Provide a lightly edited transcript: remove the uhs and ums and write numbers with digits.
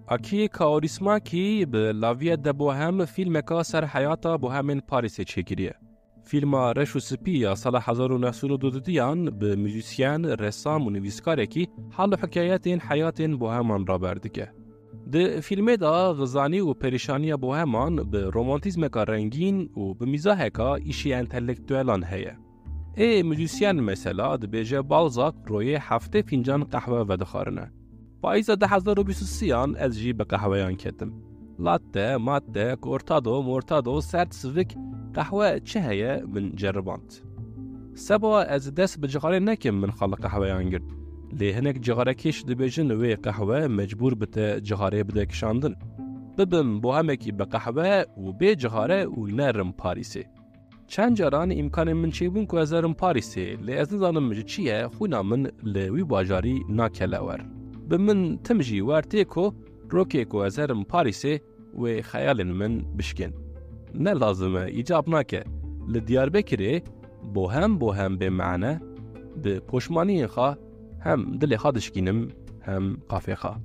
اکی کاوریسماکی به لاویه ده بوهم فیلم که سر حیاتا بوهمین پاریس چگیریه. فیلم رش و سپی یا سال 1992 به موزیسین، رسام و نویسکاره کی حال و حکایت این حیات بوهمان را بردگه. ده فیلم دا غزانی و پریشانی بوهمان به رومانتیزم که رنگین و به میزاه که ایشی انتلیکتوالان هیه. ای موزیسین مثلا ده بیجه بالزاک روی هفته فنجان قهوه و دخارنه. پاییز 2023 از جی به قهوهیان کتم. لاته، ماته، کورتادو، مورتادو، سرد سویک قهوه چه هیه من جرباند. سبا از دست به جغاره نکم من خالق قهوهیان گرد. لی هنک جغاره کش دبیجن وی قهوه مجبور بته جغاره بده کشاندن. ببم با همکی به قهوه و به جغاره و نرم پاریسی. چند جاران امکان من چی بون که ازرم پاریسی لی از نزانم مجد چیه خونا من لوی باجاری ناکلاور. به من تمجی وارتیکو روکی که ازرم پاریسی و خیال من بشکن. نه لازمه ایجاب نکه لدیار بکری بوهم به معنی به پشمانی خواه هم دل خادشکینم هم قافی خواه.